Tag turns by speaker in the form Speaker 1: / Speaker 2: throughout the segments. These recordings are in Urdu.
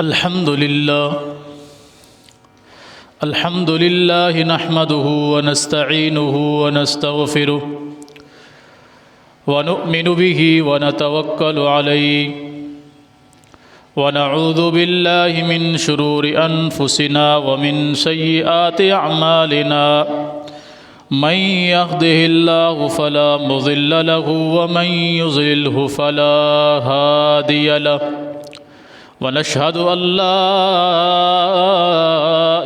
Speaker 1: الحمد لله نحمده ونستعينه ونستغفره ونؤمن به ونتوكل عليه ونعوذ بالله من شرور أنفسنا ومن سيئات أعمالنا من يهده الله فلا مضل له ومن يضلله فلا هادي له ونشهد أن لا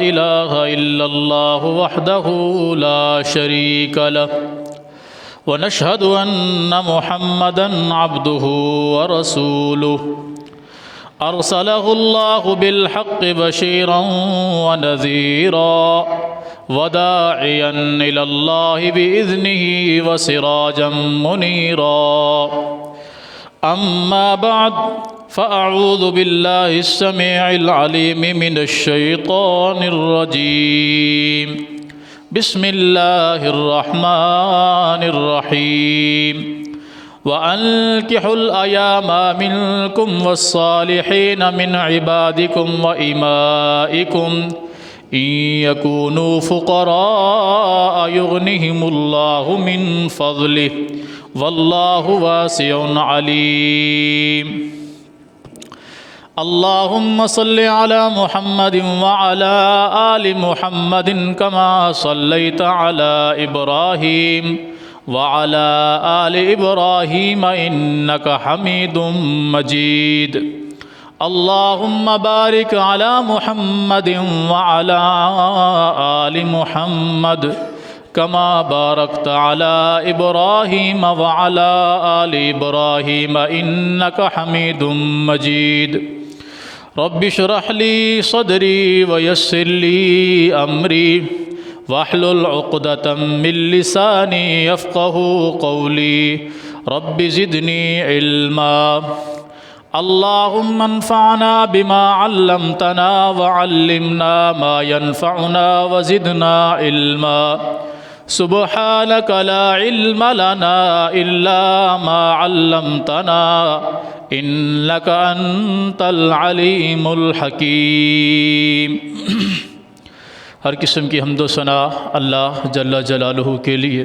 Speaker 1: إله إلا الله وحده لا شريك له ونشهد أن محمدًا عبده ورسوله أرسله الله بالحق بشيرا ونذيرا وداعيا إلى الله بإذنه وسراجا منيرا أما بعد فأعوذ بالله السميع العليم من الشيطان الرجيم بسم الله الرحمن الرحيم وأنكحوا الأيام منكم والصالحين من عبادكم وإمائكم إن يكونوا فقراء يغنهم الله من فضله والله واسع عليم اللهم صل على محمد وعلى آل محمد كما صليت على إبراهيم وعلى آل إبراهيم إنك حميد مجيد اللهم بارك على محمد وعلى آل محمد كما باركت على إبراهيم وعلى آل إبراهيم إنك حميد مجيد رب اشرح لي صدري ويسر لي أمري واحلل عقدة من لساني يفقه قولي رب زدني علما اللهم انفعنا بما علمتنا وعلمنا ما ينفعنا وزدنا علما سبحانك لا علم لنا إلا ما علمتنا إنك أنت العليم الحكيم ہر قسم کی حمد و ثنا اللہ جل جلالہ کے لیے،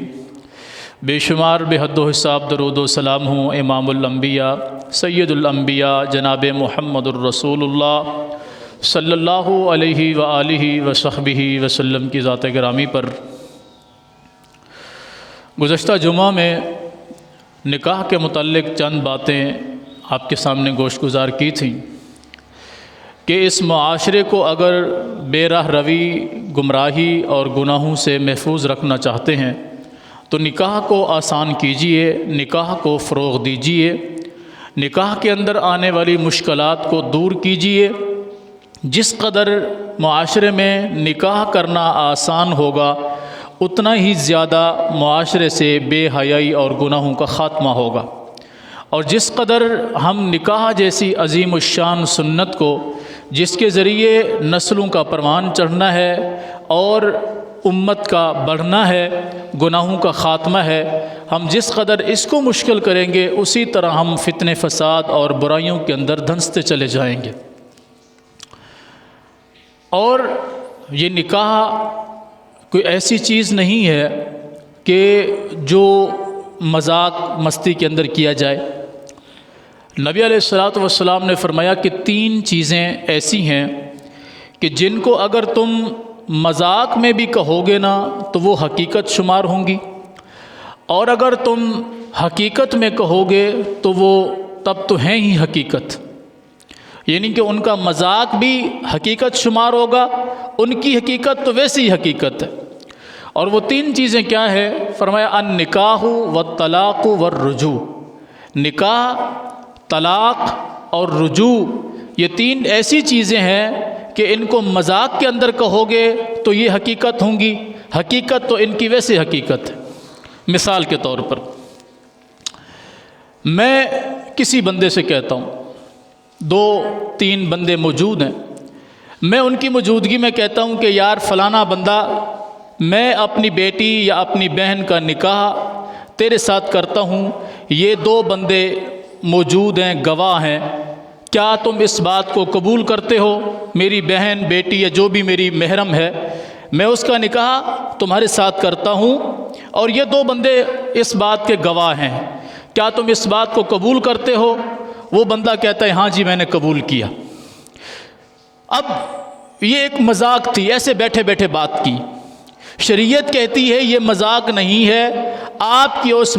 Speaker 1: بے شمار بے حد و حساب درود و سلام ہوں امام الانبیاء سید الانبیاء جناب محمد الرسول اللہ صلی اللہ علیہ وآلہ وصحبہ وسلم کی ذات گرامی پر۔ گزشتہ جمعہ میں نکاح کے متعلق چند باتیں آپ کے سامنے گوشت گزار کی تھیں کہ اس معاشرے کو اگر بے راہ روی، گمراہی اور گناہوں سے محفوظ رکھنا چاہتے ہیں تو نکاح کو آسان کیجئے، نکاح کو فروغ دیجئے، نکاح کے اندر آنے والی مشکلات کو دور کیجئے۔ جس قدر معاشرے میں نکاح کرنا آسان ہوگا اتنا ہی زیادہ معاشرے سے بے حیائی اور گناہوں کا خاتمہ ہوگا، اور جس قدر ہم نکاح جیسی عظیم الشان سنت کو، جس کے ذریعے نسلوں کا پروان چڑھنا ہے اور امت کا بڑھنا ہے، گناہوں کا خاتمہ ہے، ہم جس قدر اس کو مشکل کریں گے اسی طرح ہم فتنے فساد اور برائیوں کے اندر دھنستے چلے جائیں گے۔ اور یہ نکاح کوئی ایسی چیز نہیں ہے کہ جو مذاق مستی کے اندر کیا جائے۔ نبی علیہ السلام نے فرمایا کہ 3 چیزیں ایسی ہیں کہ جن کو اگر تم مذاق میں بھی کہو گے نا تو وہ حقیقت شمار ہوں گی، اور اگر تم حقیقت میں کہو گے تو وہ تب تو ہیں ہی حقیقت، یعنی کہ ان کا مذاق بھی حقیقت شمار ہوگا، ان کی حقیقت تو ویسی حقیقت ہے۔ اور وہ 3 چیزیں کیا ہے؟ فرمایا النکاح والطلاق والرجوع۔ نکاح، طلاق اور رجوع، یہ 3 ایسی چیزیں ہیں کہ ان کو مذاق کے اندر کہو گے تو یہ حقیقت ہوں گی، حقیقت تو ان کی ویسے حقیقت ہے۔ مثال کے طور پر میں کسی بندے سے کہتا ہوں، 2-3 بندے موجود ہیں، میں ان کی موجودگی میں کہتا ہوں کہ یار فلانا بندہ، میں اپنی بیٹی یا اپنی بہن کا نکاح تیرے ساتھ کرتا ہوں، یہ دو بندے موجود ہیں، گواہ ہیں، کیا تم اس بات کو قبول کرتے ہو؟ میری بہن، بیٹی یا جو بھی میری محرم ہے، میں اس کا نکاح تمہارے ساتھ کرتا ہوں، اور یہ دو بندے اس بات کے گواہ ہیں، کیا تم اس بات کو قبول کرتے ہو؟ وہ بندہ کہتا ہے ہاں جی میں نے قبول کیا۔ اب یہ ایک مذاق تھی، ایسے بیٹھے بیٹھے بات کی۔ شریعت کہتی ہے یہ مذاق نہیں ہے، آپ کی اس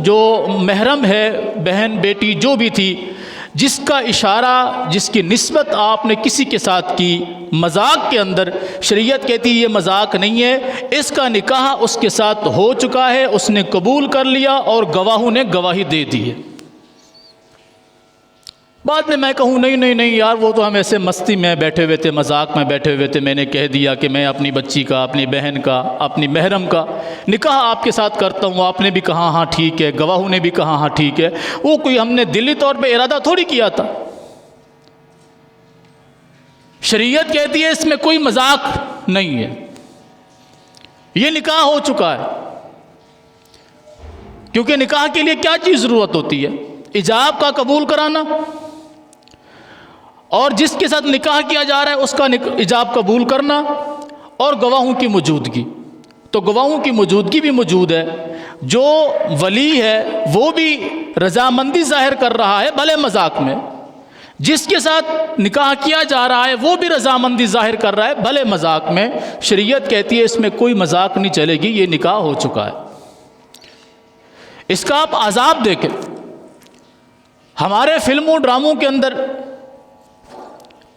Speaker 1: جو محرم ہے، بہن، بیٹی جو بھی تھی، جس کا اشارہ، جس کی نسبت آپ نے کسی کے ساتھ کی مذاق کے اندر، شریعت کہتی ہے یہ مذاق نہیں ہے، اس کا نکاح اس کے ساتھ ہو چکا ہے، اس نے قبول کر لیا اور گواہوں نے گواہی دے دی ہے۔ بعد میں کہوں نہیں یار، وہ تو ہم ایسے مستی میں بیٹھے ہوئے تھے، مذاق میں بیٹھے ہوئے تھے، میں نے کہہ دیا کہ میں اپنی بچی کا، اپنی بہن کا، اپنی محرم کا نکاح آپ کے ساتھ کرتا ہوں، آپ نے بھی کہا ہاں ٹھیک ہے، گواہوں نے بھی کہا ہاں ٹھیک ہے، وہ کوئی ہم نے دلی طور پہ ارادہ تھوڑی کیا تھا۔ شریعت کہتی ہے اس میں کوئی مذاق نہیں ہے، یہ نکاح ہو چکا ہے۔ کیونکہ نکاح کے لیے کیا چیز ضرورت ہوتی ہے؟ ایجاب کا قبول کرانا، اور جس کے ساتھ نکاح کیا جا رہا ہے اس کا ایجاب قبول کرنا، اور گواہوں کی موجودگی۔ تو گواہوں کی موجودگی بھی موجود ہے، جو ولی ہے وہ بھی رضامندی ظاہر کر رہا ہے بھلے مذاق میں، جس کے ساتھ نکاح کیا جا رہا ہے وہ بھی رضامندی ظاہر کر رہا ہے بھلے مذاق میں۔ شریعت کہتی ہے اس میں کوئی مذاق نہیں چلے گی، یہ نکاح ہو چکا ہے۔ اس کا آپ عذاب دیکھیں، ہمارے فلموں ڈراموں کے اندر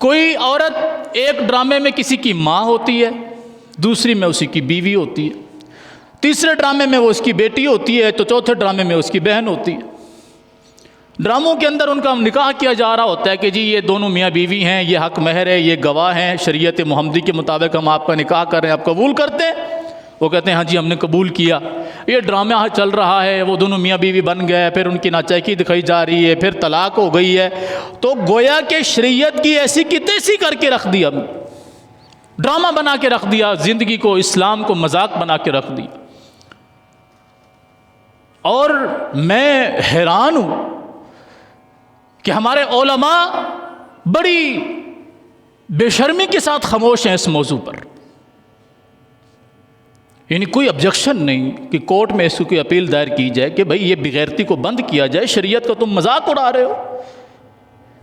Speaker 1: کوئی عورت ایک ڈرامے میں کسی کی ماں ہوتی ہے، دوسری میں اسی کی بیوی ہوتی ہے، تیسرے ڈرامے میں وہ اس کی بیٹی ہوتی ہے، تو چوتھے ڈرامے میں اس کی بہن ہوتی ہے۔ ڈراموں کے اندر ان کا نکاح کیا جا رہا ہوتا ہے کہ جی یہ دونوں میاں بیوی ہیں، یہ حق مہر ہے، یہ گواہ ہیں، شریعت محمدی کے مطابق ہم آپ کا نکاح کر رہے ہیں، آپ قبول کرتے ہیں؟ وہ کہتے ہیں ہاں جی ہم نے قبول کیا۔ یہ ڈرامہ چل رہا ہے، وہ دونوں میاں بیوی بن گئے، پھر ان کی ناچیکی دکھائی جا رہی ہے، پھر طلاق ہو گئی ہے، تو گویا کہ شریعت کی ایسی کی تیسی کر کے رکھ دیا، ڈرامہ بنا کے رکھ دیا، زندگی کو، اسلام کو مذاق بنا کے رکھ دیا۔ اور میں حیران ہوں کہ ہمارے علماء بڑی بے شرمی کے ساتھ خاموش ہیں اس موضوع پر، یعنی کوئی آبجیکشن نہیں کہ کورٹ میں اس کی اپیل دائر کی جائے کہ بھئی یہ بغیرتی کو بند کیا جائے، شریعت کا تم مذاق اڑا رہے ہو۔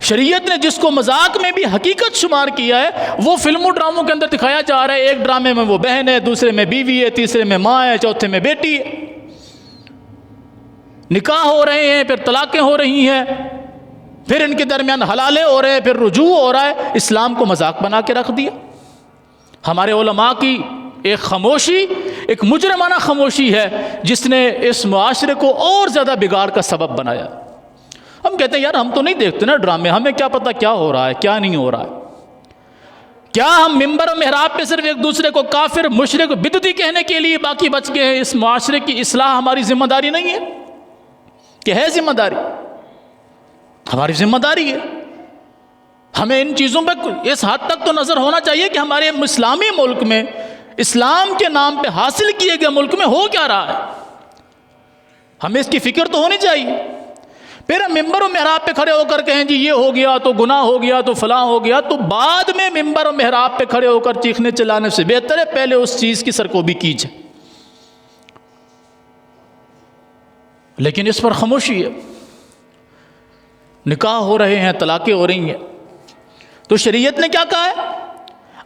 Speaker 1: شریعت نے جس کو مذاق میں بھی حقیقت شمار کیا ہے وہ فلموں ڈراموں کے اندر دکھایا جا رہا ہے، ایک ڈرامے میں وہ بہن ہے، دوسرے میں بیوی ہے، تیسرے میں ماں ہے، چوتھے میں بیٹی ہے، نکاح ہو رہے ہیں، پھر طلاقیں ہو رہی ہیں، پھر ان کے درمیان حلالے ہو رہے ہیں، پھر رجوع ہو رہا ہے۔ اسلام کو مذاق بنا کے رکھ دیا۔ ہمارے علماء کی ایک خاموشی، ایک مجرمانہ خاموشی ہے جس نے اس معاشرے کو اور زیادہ بگاڑ کا سبب بنایا۔ ہم کہتے ہیں یار ہم تو نہیں دیکھتے نا ڈرامے، ہمیں کیا پتہ کیا ہو رہا ہے کیا نہیں ہو رہا ہے۔ کیا ہم ممبر و محراب پہ صرف ایک دوسرے کو کافر، مشرک، بدعتی کہنے کے لیے باقی بچ گئے ہیں؟ اس معاشرے کی اصلاح ہماری ذمہ داری نہیں ہے کہ ہے ذمہ داری؟ ہماری ذمہ داری ہے۔ ہمیں ان چیزوں پہ اس حد تک تو نظر ہونا چاہیے کہ ہمارے اسلامی ملک میں، اسلام کے نام پہ حاصل کیے گئے ملک میں ہو کیا رہا ہے، ہمیں اس کی فکر تو ہونی چاہیے۔ پھر ہم ممبر و محراب پہ کھڑے ہو کر کہیں جی یہ ہو گیا تو گناہ ہو گیا تو فلاں ہو گیا، تو بعد میں ممبر و محراب پہ کھڑے ہو کر چیخنے چلانے سے بہتر ہے پہلے اس چیز کی سرکوبی کیجیے۔ لیکن اس پر خاموشی ہے، نکاح ہو رہے ہیں، طلاقیں ہو رہی ہیں۔ تو شریعت نے کیا کہا ہے؟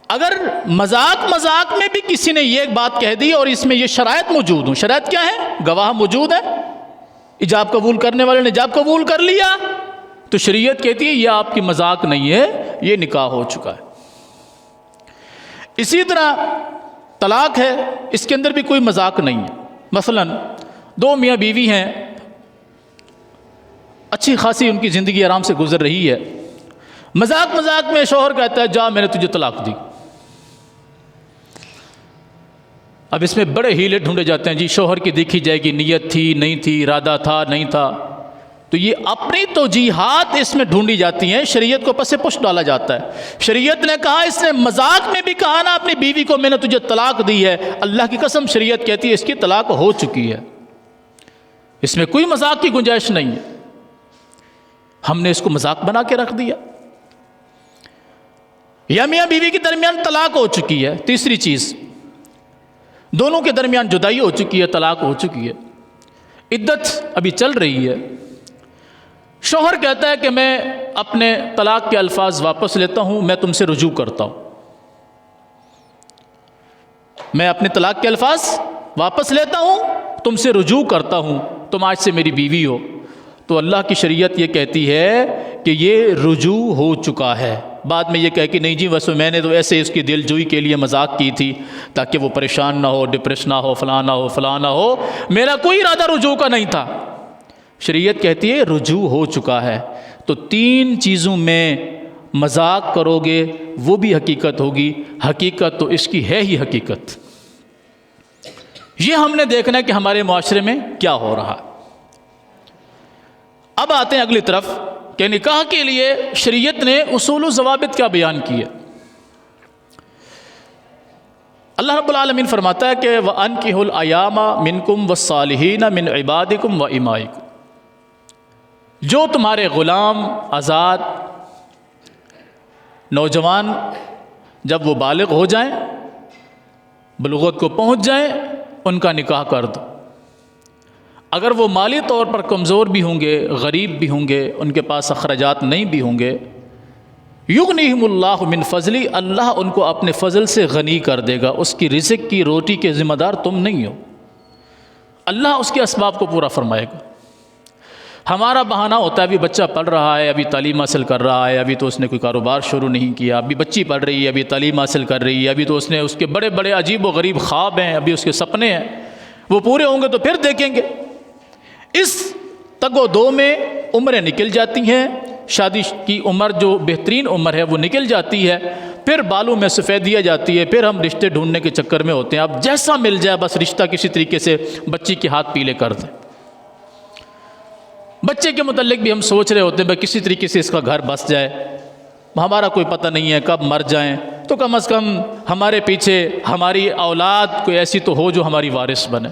Speaker 1: اگر مذاق میں بھی کسی نے یہ بات کہہ دی اور اس میں یہ شرائط موجود ہوں، شرائط کیا ہے؟ گواہ موجود ہے، ایجاب قبول کرنے والے نے ایجاب قبول کر لیا، تو شریعت کہتی ہے یہ آپ کی مذاق نہیں ہے، یہ نکاح ہو چکا ہے۔ اسی طرح طلاق ہے، اس کے اندر بھی کوئی مذاق نہیں ہے۔ مثلا دو میاں بیوی ہیں، اچھی خاصی ان کی زندگی آرام سے گزر رہی ہے، مذاق میں شوہر کہتا ہے جا میں نے تجھے طلاق دی۔ اب اس میں بڑے ہیلے ڈھونڈے جاتے ہیں، جی شوہر کی دیکھی جائے گی نیت تھی نہیں تھی، ارادہ تھا نہیں تھا، تو یہ اپنی توجیحات اس میں ڈھونڈی جاتی ہیں، شریعت کو پس پش ڈالا جاتا ہے۔ شریعت نے کہا، اس نے مذاق میں بھی کہا نا اپنی بیوی کو میں نے تجھے طلاق دی ہے، اللہ کی قسم شریعت کہتی ہے اس کی طلاق ہو چکی ہے۔ اس میں کوئی مذاق کی گنجائش نہیں ہے، ہم نے اس کو مذاق بنا کے رکھ دیا۔ یا میاں بیوی کے درمیان طلاق ہو چکی ہے، تیسری چیز، دونوں کے درمیان جدائی ہو چکی ہے، طلاق ہو چکی ہے، عدت ابھی چل رہی ہے، شوہر کہتا ہے کہ میں اپنے طلاق کے الفاظ واپس لیتا ہوں، میں تم سے رجوع کرتا ہوں، میں اپنے طلاق کے الفاظ واپس لیتا ہوں، تم سے رجوع کرتا ہوں، تم آج سے میری بیوی ہو۔ تو اللہ کی شریعت یہ کہتی ہے کہ یہ رجوع ہو چکا ہے۔ بعد میں یہ کہہ کہ نہیں جی ویسے میں نے تو ایسے اس کی دل جوئی کے لیے مذاق کی تھی تاکہ وہ پریشان نہ ہو، ڈپریس نہ ہو، فلانا ہو فلانا ہو، میرا کوئی ارادہ رجوع کا نہیں تھا۔ شریعت کہتی ہے رجوع ہو چکا ہے۔ تو تین چیزوں میں مذاق کرو گے وہ بھی حقیقت ہوگی، حقیقت تو اس کی ہے ہی حقیقت۔ یہ ہم نے دیکھنا ہے کہ ہمارے معاشرے میں کیا ہو رہا ہے۔ اب آتے ہیں اگلی طرف کہ نکاح کے لیے شریعت نے اصول و ضوابط کیا بیان کیے۔ اللہ رب العالمین فرماتا ہے کہ وَأَنْكِحُوا الْأَيَامَ مِنْكُمْ وَالصَّالِحِينَ مِنْ عِبَادِكُمْ وَإِمَائِكُمْ، جو تمہارے غلام، آزاد نوجوان جب وہ بالغ ہو جائیں، بلوغت کو پہنچ جائیں، ان کا نکاح کر دو۔ اگر وہ مالی طور پر کمزور بھی ہوں گے، غریب بھی ہوں گے، ان کے پاس اخراجات نہیں بھی ہوں گے، یغنیہم اللہ من فضلی، اللہ ان کو اپنے فضل سے غنی کر دے گا، اس کی رزق کی روٹی کے ذمہ دار تم نہیں ہو، اللہ اس کے اسباب کو پورا فرمائے گا۔ ہمارا بہانہ ہوتا ہے ابھی بچہ پڑھ رہا ہے، ابھی تعلیم حاصل کر رہا ہے، ابھی تو اس نے کوئی کاروبار شروع نہیں کیا، ابھی بچی پڑھ رہی ہے، ابھی تعلیم حاصل کر رہی ہے، ابھی تو اس نے اس کے بڑے بڑے عجیب و غریب خواب ہیں، ابھی اس کے سپنے ہیں، وہ پورے ہوں گے تو پھر دیکھیں گے۔ اس تگ و دو میں عمریں نکل جاتی ہیں، شادی کی عمر جو بہترین عمر ہے وہ نکل جاتی ہے، پھر بالوں میں سفیدی آ جاتی ہے، پھر ہم رشتے ڈھونڈنے کے چکر میں ہوتے ہیں، اب جیسا مل جائے بس رشتہ کسی طریقے سے بچی کے ہاتھ پیلے کر دیں۔ بچے کے متعلق بھی ہم سوچ رہے ہوتے ہیں بھائی کسی طریقے سے اس کا گھر بس جائے، ہمارا کوئی پتہ نہیں ہے کب مر جائیں، تو کم از کم ہمارے پیچھے ہماری اولاد کوئی ایسی تو ہو جو ہماری وارث بنے۔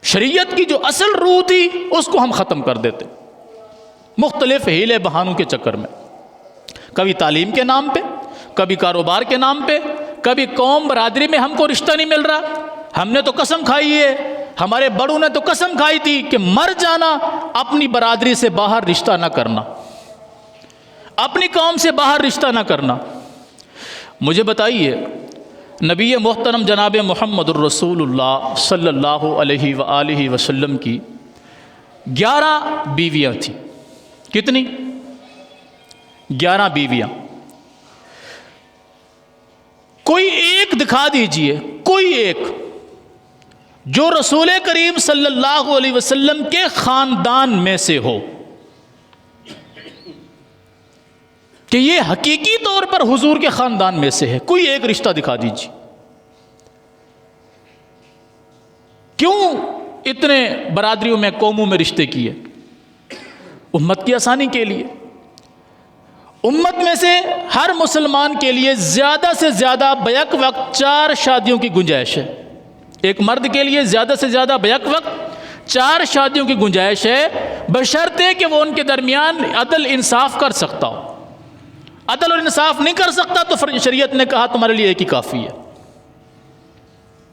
Speaker 1: شریعت کی جو اصل روح تھی اس کو ہم ختم کر دیتے مختلف ہیلے بہانوں کے چکر میں، کبھی تعلیم کے نام پہ، کبھی کاروبار کے نام پہ، کبھی قوم برادری میں ہم کو رشتہ نہیں مل رہا، ہم نے تو قسم کھائی ہے، ہمارے بڑوں نے تو قسم کھائی تھی کہ مر جانا اپنی برادری سے باہر رشتہ نہ کرنا، اپنی قوم سے باہر رشتہ نہ کرنا۔ مجھے بتائیے نبی محترم جناب محمد الرسول اللہ صلی اللہ علیہ وآلہ وسلم کی 11 بیویاں تھیں، کتنی؟ 11 بیویاں، کوئی ایک دکھا دیجئے، کوئی ایک جو رسول کریم صلی اللہ علیہ وسلم کے خاندان میں سے ہو کہ یہ حقیقی طور پر حضور کے خاندان میں سے ہے، کوئی ایک رشتہ دکھا دیجیے۔ کیوں اتنے برادریوں میں قوموں میں رشتے کیے؟ امت کی آسانی کے لیے، امت میں سے ہر مسلمان کے لیے زیادہ سے زیادہ بیک وقت 4 شادیوں کی گنجائش ہے، ایک مرد کے لیے زیادہ سے زیادہ بیک وقت 4 شادیوں کی گنجائش ہے، بشرطے کہ وہ ان کے درمیان عدل انصاف کر سکتا ہو۔ عدل اور انصاف نہیں کر سکتا تو شریعت نے کہا تمہارے لیے ایک ہی کافی ہے۔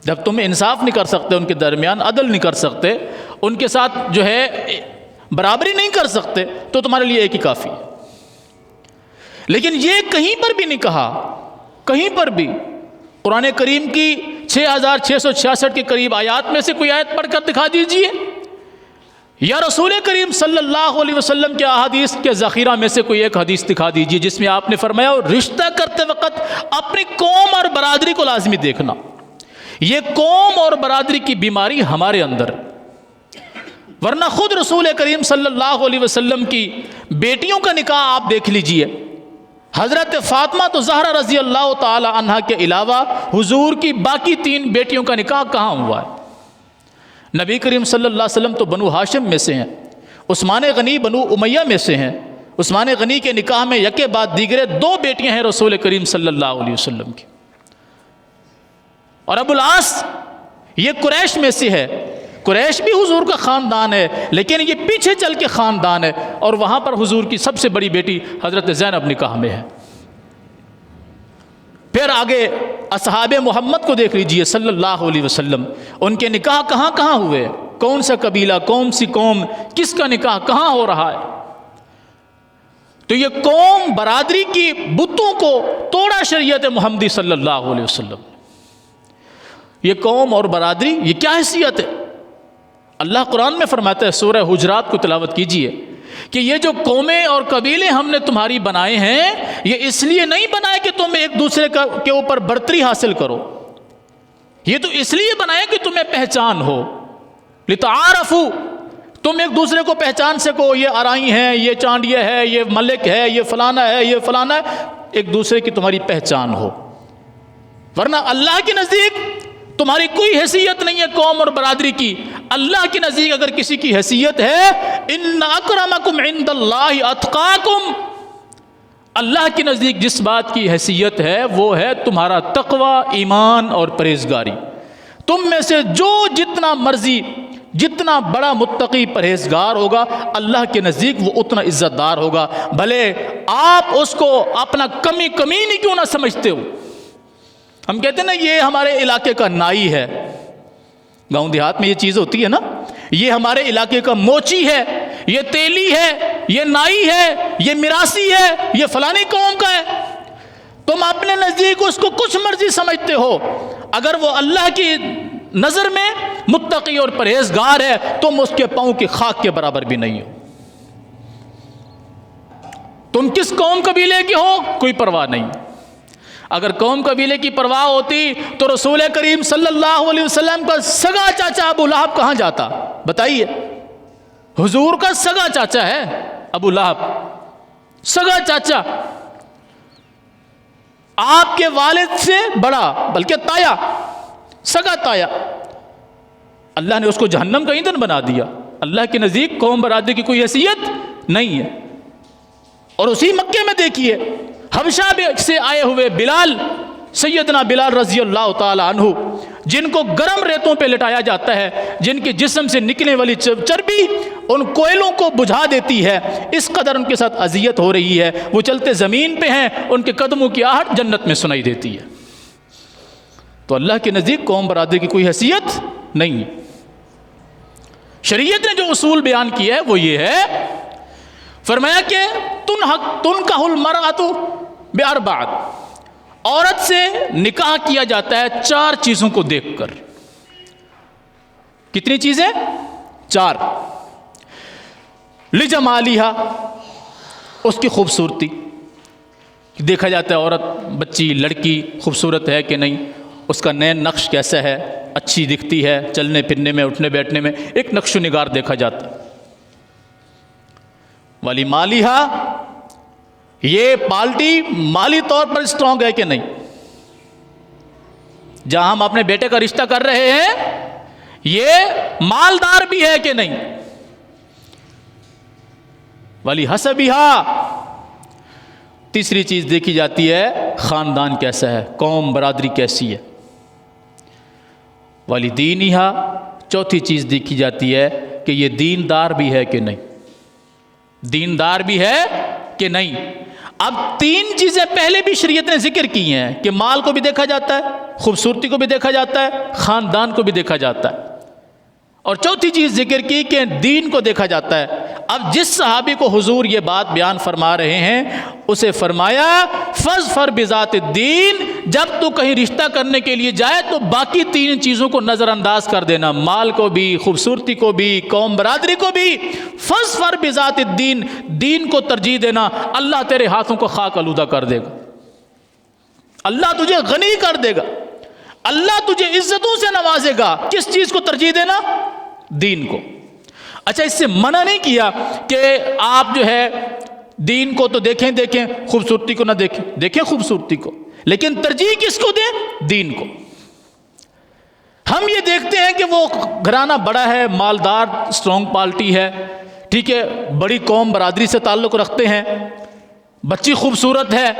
Speaker 1: جب تم انصاف نہیں کر سکتے ان کے درمیان، عدل نہیں کر سکتے، ان کے ساتھ جو ہے برابری نہیں کر سکتے، تو تمہارے لیے ایک ہی کافی ہے۔ لیکن یہ کہیں پر بھی نہیں کہا، کہیں پر بھی قرآن کریم کی 6666 کے قریب آیات میں سے کوئی آیت پڑھ کر دکھا دیجئے، یا رسول کریم صلی اللہ علیہ وسلم کے احادیث کے ذخیرہ میں سے کوئی ایک حدیث دکھا دیجئے جس میں آپ نے فرمایا رشتہ کرتے وقت اپنی قوم اور برادری کو لازمی دیکھنا۔ یہ قوم اور برادری کی بیماری ہمارے اندر، ورنہ خود رسول کریم صلی اللہ علیہ وسلم کی بیٹیوں کا نکاح آپ دیکھ لیجئے، حضرت فاطمہ تو زہرا رضی اللہ تعالی عنہ کے علاوہ حضور کی باقی 3 بیٹیوں کا نکاح کہاں ہوا ہے؟ نبی کریم صلی اللہ علیہ وسلم تو بنو ہاشم میں سے ہیں، عثمان غنی بنو امیہ میں سے ہیں، عثمان غنی کے نکاح میں یکے بعد دیگرے 2 بیٹیاں ہیں رسول کریم صلی اللہ علیہ وسلم کی، اور ابو العاص یہ قریش میں سے ہے، قریش بھی حضور کا خاندان ہے، لیکن یہ پیچھے چل کے خاندان ہے، اور وہاں پر حضور کی سب سے بڑی بیٹی حضرت زینب نکاح میں ہے۔ پھر آگے اصحاب محمد کو دیکھ لیجئے صلی اللہ علیہ وسلم، ان کے نکاح کہاں کہاں ہوئے، کون سا قبیلہ، کون سی قوم، کس کا نکاح کہاں ہو رہا ہے۔ تو یہ قوم برادری کی بتوں کو توڑا شریعت محمدی صلی اللہ علیہ وسلم۔ یہ قوم اور برادری، یہ کیا حیثیت ہے؟ اللہ قرآن میں فرماتا ہے، سورہ حجرات کو تلاوت کیجئے، کہ یہ جو قومیں اور قبیلے ہم نے تمہاری بنائے ہیں، یہ اس لیے نہیں بنائے کہ تم ایک دوسرے کے اوپر برتری حاصل کرو، یہ تو اس لیے بنائے کہ تمہیں پہچان ہو، لتعارفوا، تم ایک دوسرے کو پہچان سکو، یہ ارائی ہیں، یہ چانڈیہ ہے، یہ ملک ہے، یہ فلانا ہے، یہ فلانا ہے، ایک دوسرے کی تمہاری پہچان ہو۔ ورنہ اللہ کے نزدیک تمہاری کوئی حیثیت نہیں ہے قوم اور برادری کی۔ اللہ کے نزدیک اگر کسی کی حیثیت ہے، ان اکرمکم عند اللہ اتقاکم، اللہ کے نزدیک جس بات کی حیثیت ہے وہ ہے تمہارا تقوی، ایمان اور پرہیزگاری۔ تم میں سے جو جتنا مرضی، جتنا بڑا متقی پرہیزگار ہوگا، اللہ کے نزدیک وہ اتنا عزت دار ہوگا، بھلے آپ اس کو اپنا کمینی کیوں نہ سمجھتے ہو۔ ہم کہتے ہیں نا یہ ہمارے علاقے کا نائی ہے، گاؤں دیہات میں یہ چیز ہوتی ہے نا، یہ ہمارے علاقے کا موچی ہے، یہ تیلی ہے، یہ نائی ہے، یہ مراسی ہے، یہ فلانی قوم کا ہے۔ تم اپنے نزدیک اس کو کچھ مرضی سمجھتے ہو، اگر وہ اللہ کی نظر میں متقی اور پرہیزگار ہے، تم اس کے پاؤں کی خاک کے برابر بھی نہیں ہو۔ تم کس قوم قبیلے کے ہو کوئی پرواہ نہیں۔ اگر قوم قبیلے کی پرواہ ہوتی تو رسول کریم صلی اللہ علیہ وسلم کا سگا چاچا ابو لہب کہاں جاتا؟ بتائیے، حضور کا سگا چاچا ہے ابو لہب، سگا چاچا، آپ کے والد سے بڑا، بلکہ تایا، سگا تایا۔ اللہ نے اس کو جہنم کا ایندھن بنا دیا۔ اللہ کے نزدیک قوم برادری کی کوئی حیثیت نہیں ہے۔ اور اسی مکے میں دیکھیے، حبشہ سے آئے ہوئے بلال، سیدنا بلال رضی اللہ تعالی عنہ، جن کو گرم ریتوں پہ لٹایا جاتا ہے، جن کے جسم سے نکلنے والی چربی ان کوئلوں کو بجھا دیتی ہے، اس قدر ان کے ساتھ اذیت ہو رہی ہے، وہ چلتے زمین پہ ہیں، ان کے قدموں کی آہٹ جنت میں سنائی دیتی ہے۔ تو اللہ کے نزدیک قوم برادری کی کوئی حیثیت نہیں ہے۔ شریعت نے جو اصول بیان کیا ہے وہ یہ ہے، فرمایا کہ تنکح المرأۃ باربعۃ، عورت سے نکاح کیا جاتا ہے 4 چیزوں کو دیکھ کر۔ کتنی چیزیں؟ 4۔ لجمالہا، اس کی خوبصورتی، دیکھا جاتا ہے عورت، بچی، لڑکی خوبصورت ہے کہ نہیں، اس کا نین نقش کیسا ہے، اچھی دکھتی ہے، چلنے پھرنے میں، اٹھنے بیٹھنے میں ایک نقش و نگار دیکھا جاتا ہے۔ والی مالہا، یہ پارٹی مالی طور پر اسٹرانگ ہے کہ نہیں، جہاں ہم اپنے بیٹے کا رشتہ کر رہے ہیں یہ مالدار بھی ہے کہ نہیں۔ والی حسبہا، تیسری چیز دیکھی جاتی ہے خاندان کیسا ہے، قوم برادری کیسی ہے۔ والی دینہا، چوتھی چیز دیکھی جاتی ہے کہ یہ دیندار بھی ہے کہ نہیں، دیندار بھی ہے کہ نہیں۔ اب 3 چیزیں پہلے بھی شریعت نے ذکر کی ہیں کہ مال کو بھی دیکھا جاتا ہے، خوبصورتی کو بھی دیکھا جاتا ہے، خاندان کو بھی دیکھا جاتا ہے، اور چوتھی چیز ذکر کی کہ دین کو دیکھا جاتا ہے۔ اب جس صحابی کو حضور یہ بات بیان فرما رہے ہیں اسے فرمایا فاظفر بذات الدین، جب تو کہیں رشتہ کرنے کے لیے جائے تو باقی 3 چیزوں کو نظر انداز کر دینا، مال کو بھی، خوبصورتی کو بھی، قوم برادری کو بھی۔ فاظفر بذات الدین، دین کو ترجیح دینا، اللہ تیرے ہاتھوں کو خاک آلودہ کر دے گا، اللہ تجھے غنی کر دے گا، اللہ تجھے عزتوں سے نوازے گا۔ کس چیز کو ترجیح دینا؟ دین کو۔ اچھا، اس سے منع نہیں کیا کہ آپ جو ہے دین کو تو دیکھیں خوبصورتی کو نہ دیکھیں خوبصورتی کو، لیکن ترجیح کس کو دیں؟ دین کو۔ ہم یہ دیکھتے ہیں کہ وہ گھرانہ بڑا ہے، مالدار، اسٹرانگ پارٹی ہے، ٹھیک ہے، بڑی قوم برادری سے تعلق رکھتے ہیں، بچی خوبصورت ہے،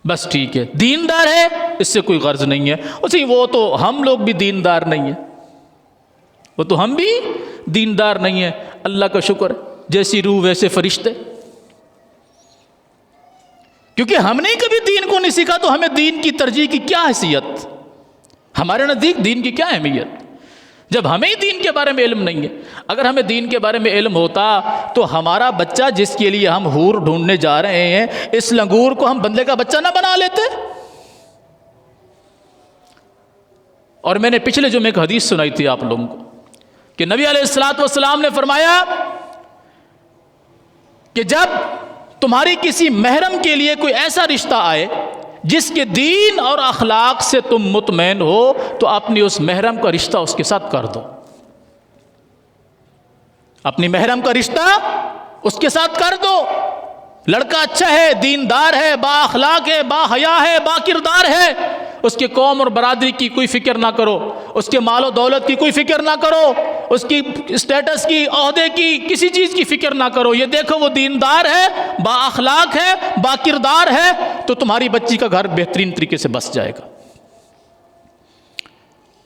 Speaker 1: بس ٹھیک ہے، دیندار ہے، اس سے کوئی غرض نہیں ہے۔ اسی وہ تو ہم لوگ بھی دیندار نہیں ہیں، وہ تو ہم بھی دیندار نہیں ہیں. اللہ کا شکر ہے، جیسی روح ویسے فرشتے. کیونکہ ہم نے کبھی دین کو نہیں سیکھا تو ہمیں دین کی ترجیح کی کیا حیثیت؟ ہمارے نزدیک دین کی کیا اہمیت جب ہمیں ہی دین کے بارے میں علم نہیں ہے؟ اگر ہمیں دین کے بارے میں علم ہوتا تو ہمارا بچہ جس کے لیے ہم حور ڈھونڈنے جا رہے ہیں، اس لنگور کو ہم بندے کا بچہ نہ بنا لیتے؟ اور میں نے پچھلے جمعے ایک حدیث سنائی تھی آپ لوگوں کو کہ نبی علیہ الصلوۃ والسلام نے فرمایا کہ جب تمہاری کسی محرم کے لیے کوئی ایسا رشتہ آئے جس کے دین اور اخلاق سے تم مطمئن ہو تو اپنی اس محرم کا رشتہ اس کے ساتھ کر دو. اپنی محرم کا رشتہ اس کے ساتھ کر دو. لڑکا اچھا ہے، دیندار ہے، با اخلاق ہے، با حیا ہے، با کردار ہے، اس کے قوم اور برادری کی کوئی فکر نہ کرو، اس کے مال و دولت کی کوئی فکر نہ کرو، اس کی اسٹیٹس کی، عہدے کی، کسی چیز کی فکر نہ کرو. یہ دیکھو وہ دیندار ہے، با اخلاق ہے، با کردار ہے، تو تمہاری بچی کا گھر بہترین طریقے سے بس جائے گا.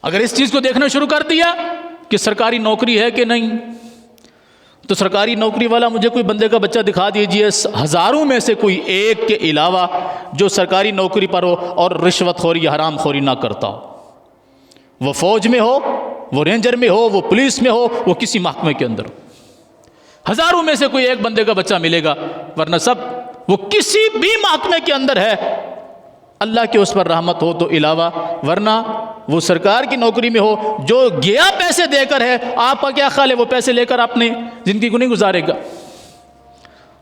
Speaker 1: اگر اس چیز کو دیکھنا شروع کر دیا کہ سرکاری نوکری ہے کہ نہیں، تو سرکاری نوکری والا مجھے کوئی بندے کا بچہ دکھا دیجئے ہزاروں میں سے کوئی ایک کے علاوہ جو سرکاری نوکری پر ہو اور رشوت خوری یا حرام خوری نہ کرتا ہو. وہ فوج میں ہو، وہ رینجر میں ہو، وہ پولیس میں ہو، وہ کسی محکمے کے اندر ہو. ہزاروں میں سے کوئی ایک بندے کا بچہ ملے گا، ورنہ سب وہ کسی بھی محکمے کے اندر ہے، اللہ کے اس پر رحمت ہو تو علاوہ، ورنہ وہ سرکار کی نوکری میں ہو، جو گیا پیسے دے کر ہے. آپ کا کیا خیال ہے وہ پیسے لے کر اپنی زندگی کو نہیں گزارے گا؟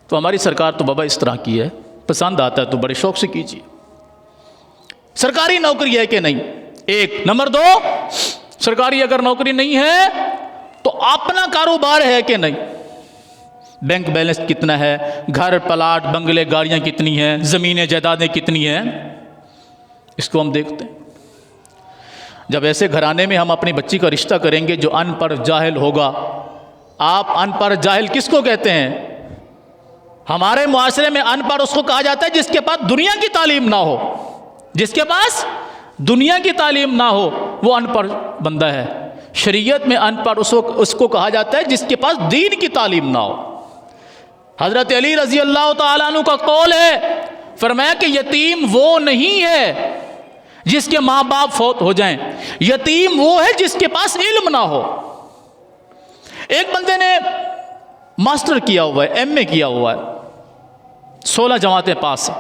Speaker 1: تو ہماری سرکار تو بابا اس طرح کی ہے، پسند آتا ہے تو بڑے شوق سے کیجیے. سرکاری نوکری ہے کہ نہیں، ایک. نمبر 2، سرکاری اگر نوکری نہیں ہے تو اپنا کاروبار ہے کہ نہیں، بینک بیلنس کتنا ہے، گھر پلاٹ بنگلے گاڑیاں کتنی ہیں، زمینیں جائیدادیں کتنی ہیں، اس کو ہم دیکھتے ہیں. جب ایسے گھرانے میں ہم اپنی بچی کا رشتہ کریں گے جو ان پڑھ جاہل ہوگا. آپ ان پڑھ جاہل کس کو کہتے ہیں؟ ہمارے معاشرے میں ان پڑھ اس کو کہا جاتا ہے جس کے پاس دنیا کی تعلیم نہ ہو. جس کے پاس دنیا کی تعلیم نہ ہو وہ ان پڑھ بندہ ہے. شریعت میں ان پڑھ اس کو کہا جاتا ہے جس کے پاس دین کی تعلیم نہ ہو. حضرت علی رضی اللہ تعالیٰ عنہ کا قول ہے، فرمایا کہ یتیم وہ نہیں ہے جس کے ماں باپ فوت ہو جائیں، یتیم وہ ہے جس کے پاس علم نہ ہو. ایک بندے نے ماسٹر کیا ہوا ہے، ایم اے کیا ہوا ہے، 16 جماعتیں پاس ہیں،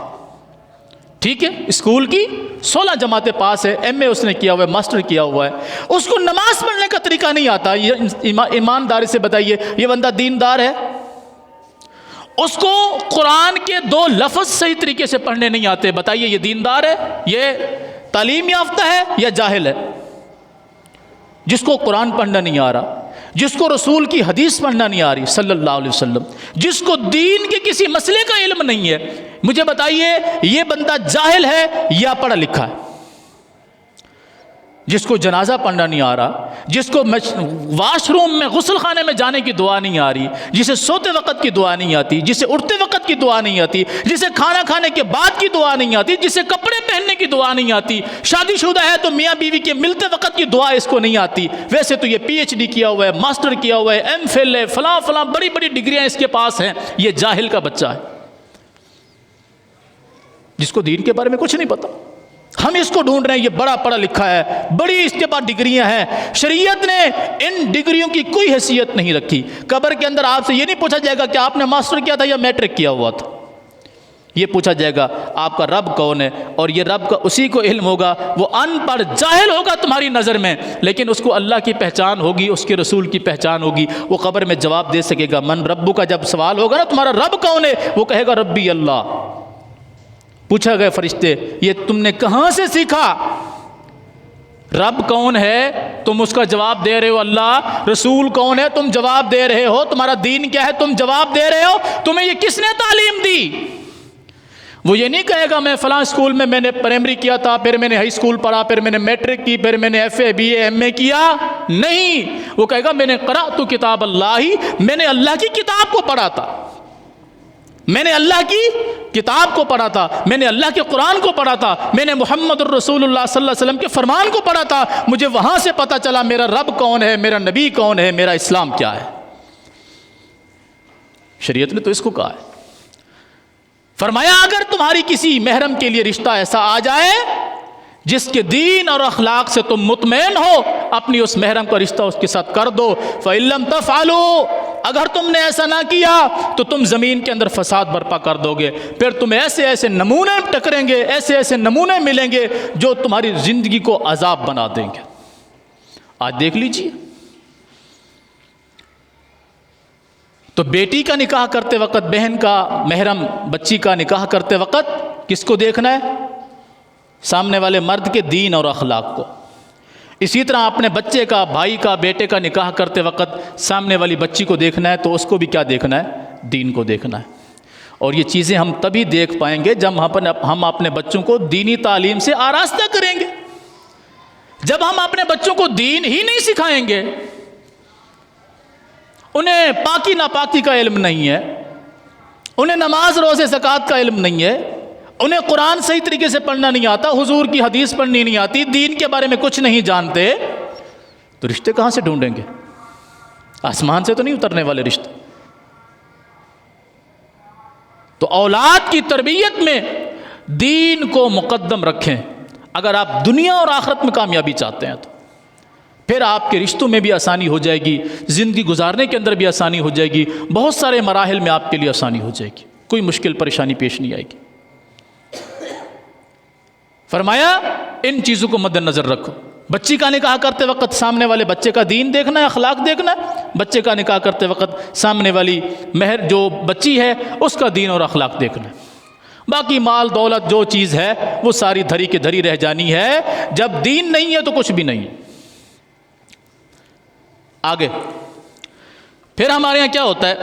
Speaker 1: ٹھیک ہے، اسکول کی 16 جماعتیں پاس ہے، ایم اے اس نے کیا ہوا ہے، ماسٹر کیا ہوا ہے. اس کو نماز پڑھنے کا طریقہ نہیں آتا. یہ ایمانداری سے بتائیے یہ بندہ دیندار ہے؟ اس کو قرآن کے 2 لفظ صحیح طریقے سے پڑھنے نہیں آتے، بتائیے یہ دیندار ہے، یہ تعلیم یافتہ ہے یا جاہل ہے؟ جس کو قرآن پڑھنا نہیں آ رہا، جس کو رسول کی حدیث پڑھنا نہیں آ رہی صلی اللہ علیہ وسلم، جس کو دین کے کسی مسئلے کا علم نہیں ہے، مجھے بتائیے یہ بندہ جاہل ہے یا پڑھا لکھا ہے؟ جس کو جنازہ پڑھنا نہیں آ رہا، جس کو واش روم میں غسل خانے میں جانے کی دعا نہیں آ رہی، جسے سوتے وقت کی دعا نہیں آتی، جسے اٹھتے وقت کی دعا نہیں آتی، جسے کھانا کھانے کے بعد کی دعا نہیں آتی، جسے کپڑے پہننے کی دعا نہیں آتی، شادی شدہ ہے تو میاں بیوی کے ملتے وقت کی دعا اس کو نہیں آتی، ویسے تو یہ پی ایچ ڈی کیا ہوا ہے، ماسٹر کیا ہوا ہے، ایم فل ہے، فلاں فلاں بڑی بڑی ڈگریاں اس کے پاس ہیں، یہ جاہل کا بچہ ہے جس کو دین کے بارے میں کچھ نہیں پتا. ہم اس کو ڈھونڈ رہے ہیں، یہ بڑا پڑھا لکھا ہے، بڑی اس کے پاس ڈگریاں ہیں. شریعت نے ان ڈگریوں کی کوئی حیثیت نہیں رکھی. قبر کے اندر آپ سے یہ نہیں پوچھا جائے گا کہ آپ نے ماسٹر کیا تھا یا میٹرک کیا ہوا تھا، یہ پوچھا جائے گا آپ کا رب کون ہے، اور یہ رب کا اسی کو علم ہوگا. وہ ان پڑھ جاہل ہوگا تمہاری نظر میں، لیکن اس کو اللہ کی پہچان ہوگی، اس کے رسول کی پہچان ہوگی، وہ قبر میں جواب دے سکے گا. من ربو کا جب سوال ہوگا نا تمہارا رب کون ہے، وہ کہے گا ربی اللہ. پوچھا گیا فرشتے یہ تم نے کہاں سے سیکھا؟ رب کون ہے تم اس کا جواب دے رہے ہو اللہ، رسول کون ہے تم جواب دے رہے ہو، تمہارا دین کیا ہے تم جواب دے رہے ہو، تمہیں یہ کس نے تعلیم دی؟ وہ یہ نہیں کہے گا میں فلاں اسکول میں نے پرائمری کیا تھا، پھر میں نے ہائی اسکول پڑھا، پھر میں نے میٹرک کی، پھر میں نے F A B A M A کیا. نہیں، وہ کہے گا میں نے قرأت کتاب اللہ، میں نے اللہ کی کتاب کو پڑھا تھا. میں نے اللہ کی کتاب کو پڑھا تھا، میں نے اللہ کے قرآن کو پڑھا تھا، میں نے محمد الرسول اللہ صلی اللہ علیہ وسلم کے فرمان کو پڑھا تھا، مجھے وہاں سے پتہ چلا میرا رب کون ہے، میرا نبی کون ہے، میرا اسلام کیا ہے۔ شریعت نے تو اس کو کہا ہے۔ فرمایا اگر تمہاری کسی محرم کے لیے رشتہ ایسا آ جائے جس کے دین اور اخلاق سے تم مطمئن ہو، اپنی اس محرم کا رشتہ اس کے ساتھ کر دو۔ فَإِن لَّمْ تَفْعَلُوا، اگر تم نے ایسا نہ کیا تو تم زمین کے اندر فساد برپا کر دو گے، پھر تمہیں ایسے ایسے نمونے ٹکریں گے، ایسے ایسے نمونے ملیں گے جو تمہاری زندگی کو عذاب بنا دیں گے۔ آج دیکھ لیجئے، تو بیٹی کا نکاح کرتے وقت، بہن کا محرم بچی کا نکاح کرتے وقت کس کو دیکھنا ہے؟ سامنے والے مرد کے دین اور اخلاق کو۔ اسی طرح اپنے بچے کا، بھائی کا، بیٹے کا نکاح کرتے وقت سامنے والی بچی کو دیکھنا ہے، تو اس کو بھی کیا دیکھنا ہے؟ دین کو دیکھنا ہے۔ اور یہ چیزیں ہم تبھی دیکھ پائیں گے جب ہم اپنے بچوں کو دینی تعلیم سے آراستہ کریں گے۔ جب ہم اپنے بچوں کو دین ہی نہیں سکھائیں گے، انہیں پاکی ناپاکی کا علم نہیں ہے، انہیں نماز روزے زکوٰۃ کا علم نہیں ہے، انہیں قرآن صحیح طریقے سے پڑھنا نہیں آتا، حضور کی حدیث پڑھنی نہیں آتی، دین کے بارے میں کچھ نہیں جانتے، تو رشتے کہاں سے ڈھونڈیں گے؟ آسمان سے تو نہیں اترنے والے رشتے۔ تو اولاد کی تربیت میں دین کو مقدم رکھیں اگر آپ دنیا اور آخرت میں کامیابی چاہتے ہیں، تو پھر آپ کے رشتوں میں بھی آسانی ہو جائے گی، زندگی گزارنے کے اندر بھی آسانی ہو جائے گی، بہت سارے مراحل میں آپ کے لیے آسانی ہو جائے گی، کوئی مشکل پریشانی پیش نہیں آئے گی۔ فرمایا ان چیزوں کو مد نظر رکھو۔ بچی کا نکاح کرتے وقت سامنے والے بچے کا دین دیکھنا ہے، اخلاق دیکھنا ہے۔ بچے کا نکاح کرتے وقت سامنے والی مہر جو بچی ہے اس کا دین اور اخلاق دیکھنا ہے۔ باقی مال دولت جو چیز ہے وہ ساری دھری کے دھری رہ جانی ہے، جب دین نہیں ہے تو کچھ بھی نہیں ہے۔ آگے پھر ہمارے ہاں کیا ہوتا ہے؟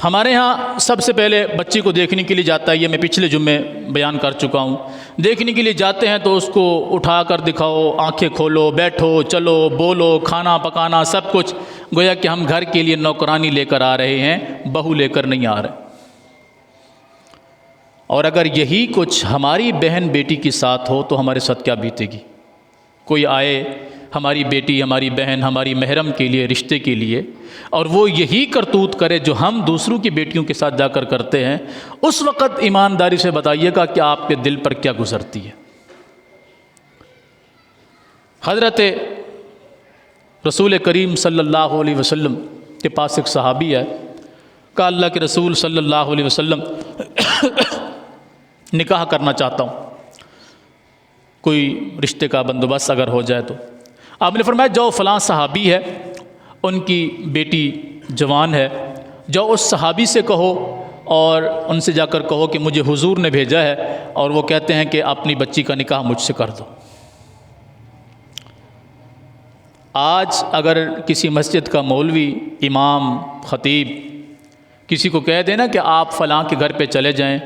Speaker 1: ہمارے ہاں سب سے پہلے بچی کو دیکھنے کے لیے جاتا ہے، یہ میں پچھلے جمعے بیان کر چکا ہوں، دیکھنے کے لیے جاتے ہیں تو اس کو اٹھا کر دکھاؤ، آنکھیں کھولو، بیٹھو، چلو، بولو، کھانا پکانا سب کچھ، گویا کہ ہم گھر کے لیے نوکرانی لے کر آ رہے ہیں، بہو لے کر نہیں آ رہے۔ اور اگر یہی کچھ ہماری بہن بیٹی کے ساتھ ہو تو ہمارے ساتھ کیا بیتے گی؟ کوئی آئے ہماری بیٹی، ہماری بہن، ہماری محرم کے لیے، رشتے کے لیے، اور وہ یہی کرتوت کرے جو ہم دوسروں کی بیٹیوں کے ساتھ جا کر کرتے ہیں، اس وقت ایمانداری سے بتائیے گا کہ آپ کے دل پر کیا گزرتی ہے۔ حضرت رسول کریم صلی اللہ علیہ وسلم کے پاس ایک صحابی ہے، کہا اللہ کے رسول صلی اللہ علیہ وسلم نکاح کرنا چاہتا ہوں، کوئی رشتے کا بندوبست اگر ہو جائے تو۔ آپ نے فرمایا جو فلاں صحابی ہے، ان کی بیٹی جوان ہے، جو اس صحابی سے کہو اور ان سے جا کر کہو کہ مجھے حضور نے بھیجا ہے اور وہ کہتے ہیں کہ اپنی بچی کا نکاح مجھ سے کر دو۔ آج اگر کسی مسجد کا مولوی، امام، خطیب کسی کو کہہ دینا کہ آپ فلاں کے گھر پہ چلے جائیں،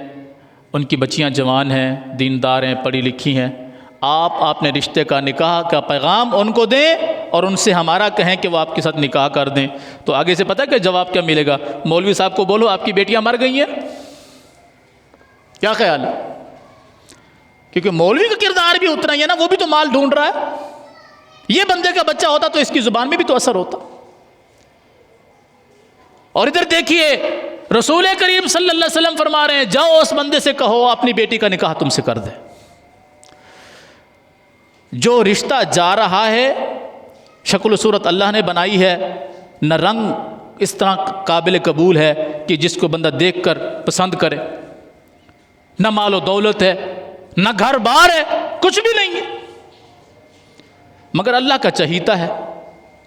Speaker 1: ان کی بچیاں جوان ہیں، دیندار ہیں، پڑھی لکھی ہیں، آپ اپنے رشتے کا، نکاح کا پیغام ان کو دیں اور ان سے ہمارا کہیں کہ وہ آپ کے ساتھ نکاح کر دیں، تو آگے سے پتہ کہ جواب کیا ملے گا؟ مولوی صاحب کو بولو آپ کی بیٹیاں مر گئی ہیں۔ کیا خیال ہے؟ کیونکہ مولوی کا کردار بھی اتنا ہی ہے نا، وہ بھی تو مال ڈھونڈ رہا ہے۔ یہ بندے کا بچہ ہوتا تو اس کی زبان میں بھی تو اثر ہوتا۔ اور ادھر دیکھیے رسول کریم صلی اللہ علیہ وسلم فرما رہے ہیں جاؤ اس بندے سے کہو اپنی بیٹی کا نکاح تم سے کر دے۔ جو رشتہ جا رہا ہے، شکل و صورت اللہ نے بنائی ہے، نہ رنگ اس طرح قابل قبول ہے کہ جس کو بندہ دیکھ کر پسند کرے، نہ مال و دولت ہے، نہ گھر بار ہے، کچھ بھی نہیں ہے، مگر اللہ کا چہیتا ہے،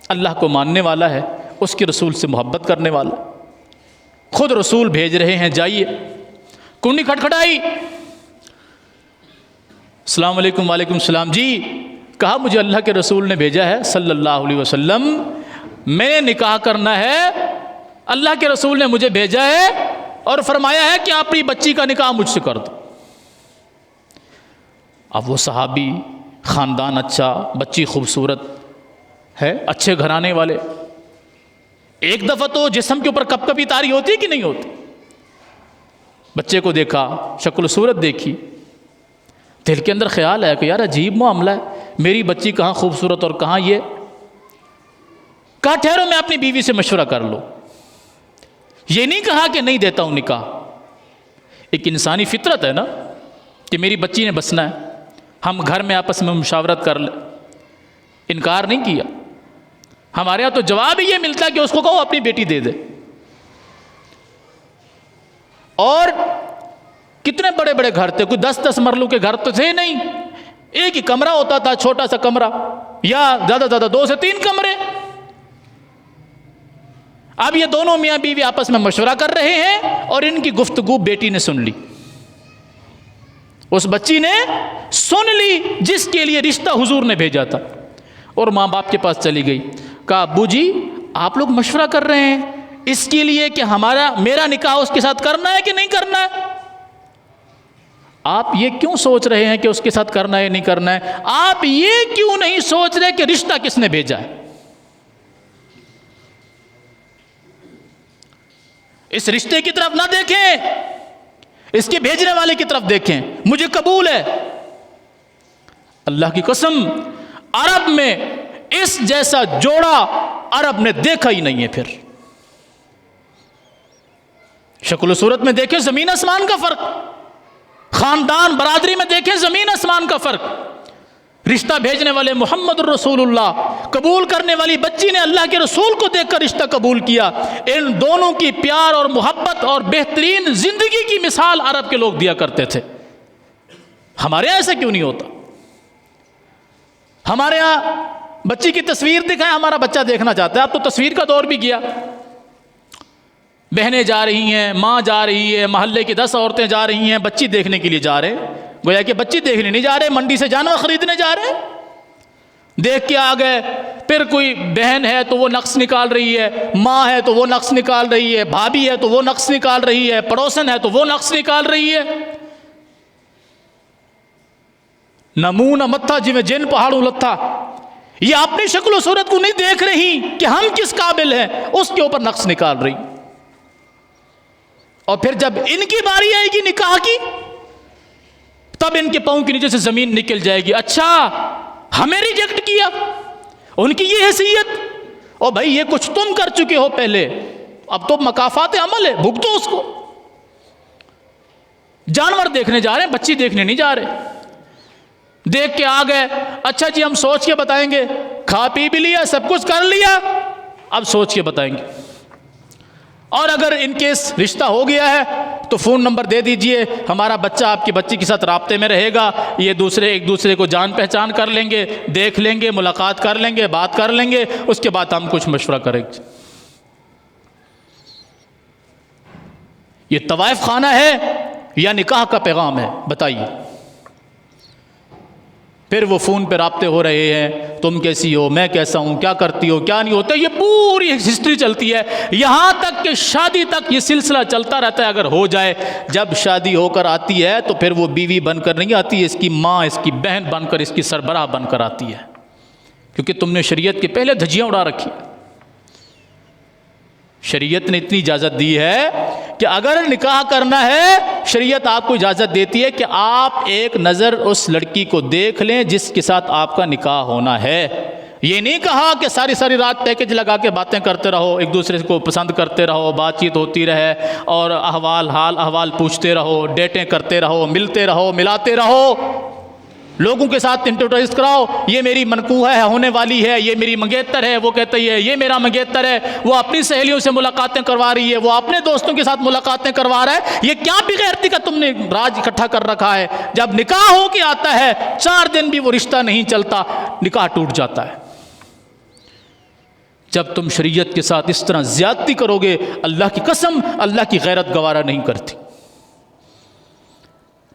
Speaker 1: اللہ کو ماننے والا ہے، اس کے رسول سے محبت کرنے والا۔ خود رسول بھیج رہے ہیں جائیے، کنڈی کھٹکھٹائی، السلام علیکم، وعلیکم السلام، جی کہا مجھے اللہ کے رسول نے بھیجا ہے صلی اللہ علیہ وسلم، میں نے نکاح کرنا ہے، اللہ کے رسول نے مجھے بھیجا ہے اور فرمایا ہے کہ اپنی بچی کا نکاح مجھ سے کر دو۔ اب وہ صحابی، خاندان اچھا، بچی خوبصورت ہے، اچھے گھرانے والے، ایک دفعہ تو جسم کے اوپر کپ کپی طاری ہوتی ہے کہ نہیں ہوتی؟ بچے کو دیکھا، شکل و صورت دیکھی، دل کے اندر خیال ہے کہ یار عجیب معاملہ ہے، میری بچی کہاں خوبصورت اور کہاں یہ۔ کہا ٹھہرو میں اپنی بیوی سے مشورہ کر لو۔ یہ نہیں کہا کہ نہیں دیتا ہوں نکاح، ایک انسانی فطرت ہے نا کہ میری بچی نے بسنا ہے، ہم گھر میں آپس میں مشاورت کر لیں، انکار نہیں کیا۔ ہمارے یہاں تو جواب ہی یہ ملتا ہے کہ اس کو کہو اپنی بیٹی دے دے۔ اور کتنے بڑے بڑے گھر تھے، کوئی 10 مرلوں کے گھر تو تھے نہیں، ایک ہی کمرہ ہوتا تھا، چھوٹا سا کمرہ، یا زیادہ زیادہ 2 سے 3 کمرے۔ اب یہ دونوں میاں بیوی آپس میں مشورہ کر رہے ہیں اور ان کی گفتگو بیٹی نے سن لی، اس بچی نے سن لی جس کے لیے رشتہ حضور نے بھیجا تھا، اور ماں باپ کے پاس چلی گئی۔ کہا ابو جی آپ لوگ مشورہ کر رہے ہیں اس کے لیے کہ میرا نکاح اس کے ساتھ کرنا ہے کہ نہیں کرنا ہے، آپ یہ کیوں سوچ رہے ہیں کہ اس کے ساتھ کرنا ہے نہیں کرنا ہے، آپ یہ کیوں نہیں سوچ رہے کہ رشتہ کس نے بھیجا ہے۔ اس رشتے کی طرف نہ دیکھیں، اس کے بھیجنے والے کی طرف دیکھیں، مجھے قبول ہے۔ اللہ کی قسم عرب میں اس جیسا جوڑا عرب نے دیکھا ہی نہیں ہے۔ پھر شکل و صورت میں دیکھیں زمین آسمان کا فرق، خاندان برادری میں دیکھیں زمین آسمان کا فرق۔ رشتہ بھیجنے والے محمد الرسول اللہ، قبول کرنے والی بچی نے اللہ کے رسول کو دیکھ کر رشتہ قبول کیا۔ ان دونوں کی پیار اور محبت اور بہترین زندگی کی مثال عرب کے لوگ دیا کرتے تھے۔ ہمارے یہاں ایسا کیوں نہیں ہوتا؟ ہمارے یہاں بچی کی تصویر دکھائیں، ہمارا بچہ دیکھنا چاہتا ہے۔ اب تو تصویر کا دور بھی گیا، بہنیں جا رہی ہیں، ماں جا رہی ہے، محلے کی 10 عورتیں جا رہی ہیں، بچی دیکھنے کے لیے جا رہے ہیں۔ گویا کہ بچی دیکھنے نہیں جا رہے، منڈی سے جانور خریدنے جا رہے ہیں، دیکھ کے آ گئے۔ پھر کوئی بہن ہے تو وہ نقص نکال رہی ہے، ماں ہے تو وہ نقص نکال رہی ہے، بھابھی ہے تو وہ نقص نکال رہی ہے، پڑوسن ہے تو وہ نقص نکال رہی ہے۔ نہ منہ نہ متھا جی میں جن پہاڑوں لتھا، یہ اپنی شکل و صورت کو نہیں دیکھ رہی کہ ہم کس قابل ہیں، اس کے اوپر نقص نکال رہی۔ اور پھر جب ان کی باری آئے گی نکاح کی، تب ان کے پاؤں کے نیچے سے زمین نکل جائے گی۔ اچھا ہمیں ریجیکٹ کیا، ان کی یہ حیثیت، اور بھائی یہ کچھ تم کر چکے ہو پہلے، اب تو مکافات عمل ہے، بھگتو اس کو۔ جانور دیکھنے جا رہے ہیں، بچی دیکھنے نہیں جا رہے، دیکھ کے آ گئے۔ اچھا جی ہم سوچ کے بتائیں گے، کھا پی بھی لیا، سب کچھ کر لیا، اب سوچ کے بتائیں گے۔ اور اگر ان کیس رشتہ ہو گیا ہے تو فون نمبر دے دیجئے، ہمارا بچہ آپ کی بچی کے ساتھ رابطے میں رہے گا، یہ ایک دوسرے کو جان پہچان کر لیں گے، دیکھ لیں گے، ملاقات کر لیں گے، بات کر لیں گے، اس کے بعد ہم کچھ مشورہ کریں گے۔ یہ طوائف خانہ ہے یا نکاح کا پیغام ہے؟ بتائیے۔ پھر وہ فون پہ رابطے ہو رہے ہیں، تم کیسی ہو، میں کیسا ہوں، کیا کرتی ہو، کیا نہیں ہوتا، یہ پوری ہسٹری چلتی ہے، یہاں تک کہ شادی تک یہ سلسلہ چلتا رہتا ہے اگر ہو جائے۔ جب شادی ہو کر آتی ہے تو پھر وہ بیوی بن کر نہیں آتی ہے، اس کی ماں، اس کی بہن بن کر، اس کی سربراہ بن کر آتی ہے، کیونکہ تم نے شریعت کے پہلے دھجیاں اڑا رکھی۔ شریعت نے اتنی اجازت دی ہے کہ اگر نکاح کرنا ہے، شریعت آپ کو اجازت دیتی ہے کہ آپ ایک نظر اس لڑکی کو دیکھ لیں جس کے ساتھ آپ کا نکاح ہونا ہے۔ یہ نہیں کہا کہ ساری رات پیکج لگا کے باتیں کرتے رہو، ایک دوسرے کو پسند کرتے رہو، بات چیت ہوتی رہے، اور حال احوال پوچھتے رہو، ڈیٹیں کرتے رہو، ملتے رہو، ملاتے رہو، لوگوں کے ساتھ انٹروڈیوس کراؤ، یہ میری منکوہ ہے، ہونے والی ہے، یہ میری منگیتر ہے، وہ کہتی ہے یہ میرا منگیتر ہے، وہ اپنی سہیلیوں سے ملاقاتیں کروا رہی ہے، وہ اپنے دوستوں کے ساتھ ملاقاتیں کروا رہا ہے۔ یہ کیا بغیرتی کا تم نے راج اکٹھا کر رکھا ہے؟ جب نکاح ہو کے آتا ہے 4 دن بھی وہ رشتہ نہیں چلتا، نکاح ٹوٹ جاتا ہے۔ جب تم شریعت کے ساتھ اس طرح زیادتی کرو گے، اللہ کی قسم اللہ کی غیرت گوارا نہیں کرتی۔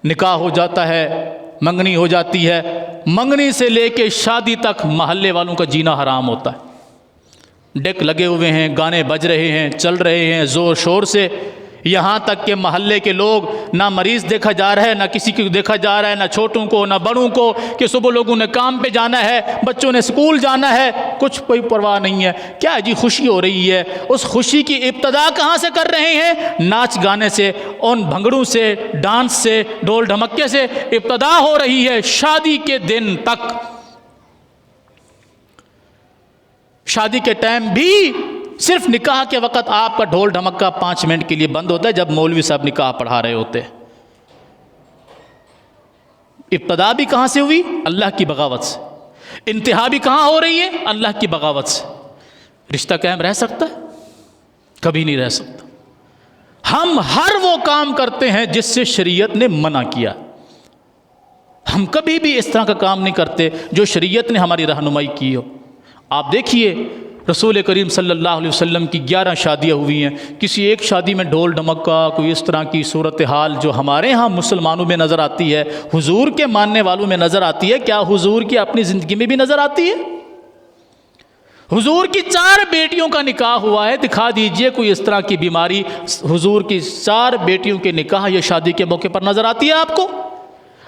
Speaker 1: نکاح ہو جاتا ہے، منگنی ہو جاتی ہے، منگنی سے لے کے شادی تک محلے والوں کا جینا حرام ہوتا ہے۔ ڈیک لگے ہوئے ہیں، گانے بج رہے ہیں، چل رہے ہیں زور شور سے، یہاں تک کہ محلے کے لوگ نہ مریض دیکھا جا رہا ہے، نہ کسی کو دیکھا جا رہا ہے، نہ چھوٹوں کو نہ بڑوں کو، کہ صبح لوگوں نے کام پہ جانا ہے، بچوں نے اسکول جانا ہے، کچھ کوئی پرواہ نہیں ہے۔ کیا جی خوشی ہو رہی ہے، اس خوشی کی ابتدا کہاں سے کر رہے ہیں؟ ناچ گانے سے، ان بھنگڑوں سے، ڈانس سے، ڈھول ڈھمکے سے ابتدا ہو رہی ہے شادی کے دن تک۔ شادی کے ٹائم بھی صرف نکاح کے وقت آپ کا ڈھول ڈھمکا 5 منٹ کے لیے بند ہوتا ہے جب مولوی صاحب نکاح پڑھا رہے ہوتے۔ ابتدا بھی کہاں سے ہوئی؟ اللہ کی بغاوت سے۔ انتہا بھی کہاں ہو رہی ہے؟ اللہ کی بغاوت سے۔ رشتہ قائم رہ سکتا ہے؟ کبھی نہیں رہ سکتا۔ ہم ہر وہ کام کرتے ہیں جس سے شریعت نے منع کیا، ہم کبھی بھی اس طرح کا کام نہیں کرتے جو شریعت نے ہماری رہنمائی کی ہو۔ آپ دیکھیے رسول کریم صلی اللہ علیہ وسلم کی 11 شادیاں ہوئی ہیں، کسی ایک شادی میں ڈھول ڈھمکا، کوئی اس طرح کی صورتحال جو ہمارے ہاں مسلمانوں میں نظر آتی ہے، حضور کے ماننے والوں میں نظر آتی ہے، کیا حضور کی اپنی زندگی میں بھی نظر آتی ہے؟ حضور کی 4 بیٹیوں کا نکاح ہوا ہے، دکھا دیجئے کوئی اس طرح کی بیماری حضور کی 4 بیٹیوں کے نکاح یا شادی کے موقع پر نظر آتی ہے آپ کو؟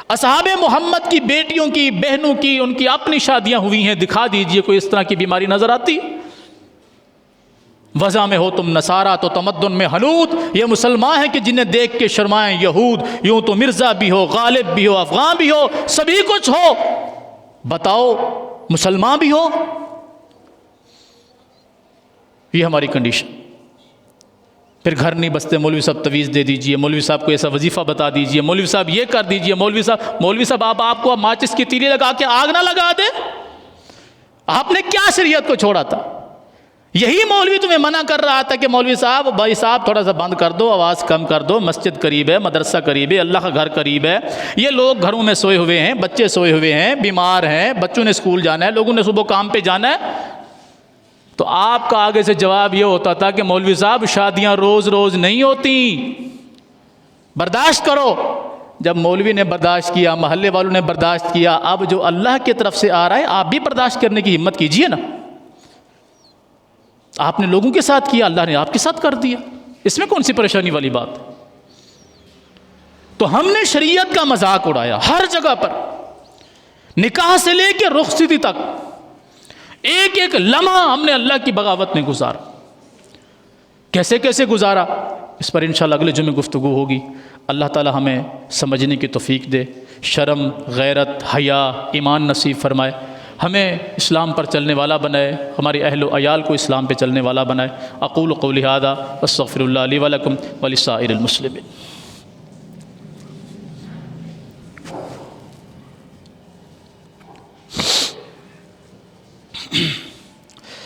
Speaker 1: اصحاب محمد کی بیٹیوں کی، بہنوں کی، ان کی اپنی شادیاں ہوئی ہیں، دکھا دیجئے کوئی اس طرح کی بیماری نظر آتی ہے؟ وضع میں ہو تم نصارہ تو تمدن میں حنود، یہ مسلمان ہیں کہ جنہیں دیکھ کے شرمائیں یہود، یوں تو مرزا بھی ہو، غالب بھی ہو، افغان بھی ہو، سبھی کچھ ہو، بتاؤ مسلمان بھی ہو؟ یہ ہماری کنڈیشن۔ پھر گھر نہیں بستے، مولوی صاحب تویز دے دیجئے، مولوی صاحب کو ایسا وظیفہ بتا دیجئے، مولوی صاحب یہ کر دیجئے، مولوی صاحب آپ کو ماچس کی تیلی لگا کے آگ نہ لگا دے؟ آپ نے کیا شریعت کو چھوڑا تھا؟ یہی مولوی تمہیں منع کر رہا تھا کہ مولوی صاحب، بھائی صاحب تھوڑا سا بند کر دو، آواز کم کر دو، مسجد قریب ہے، مدرسہ قریب ہے، اللہ کا گھر قریب ہے، یہ لوگ گھروں میں سوئے ہوئے ہیں، بچے سوئے ہوئے ہیں، بیمار ہیں، بچوں نے اسکول جانا ہے، لوگوں نے صبح کام پہ جانا ہے۔ تو آپ کا آگے سے جواب یہ ہوتا تھا کہ مولوی صاحب شادیاں روز روز نہیں ہوتی، برداشت کرو۔ جب مولوی نے برداشت کیا، محلے والوں نے برداشت کیا، اب جو اللہ کی طرف سے آ رہا ہے آپ بھی برداشت کرنے کی ہمت کیجئے نا۔ آپ نے لوگوں کے ساتھ کیا، اللہ نے آپ کے ساتھ کر دیا، اس میں کون سی پریشانی والی بات؟ تو ہم نے شریعت کا مذاق اڑایا ہر جگہ پر، نکاح سے لے کے رخصتی تک ایک ایک لمحہ ہم نے اللہ کی بغاوت میں گزارا۔ کیسے کیسے گزارا، اس پر انشاءاللہ اگلے جمعے گفتگو ہوگی۔ اللہ تعالی ہمیں سمجھنے کی توفیق دے، شرم، غیرت، حیا، ایمان نصیب فرمائے، ہمیں اسلام پر چلنے والا بنائے، ہمارے اہل و عیال کو اسلام پہ چلنے والا بنائے۔ اقول قولی ھذا واستغفر اللہ لی ولکم ولسائر المسلمین۔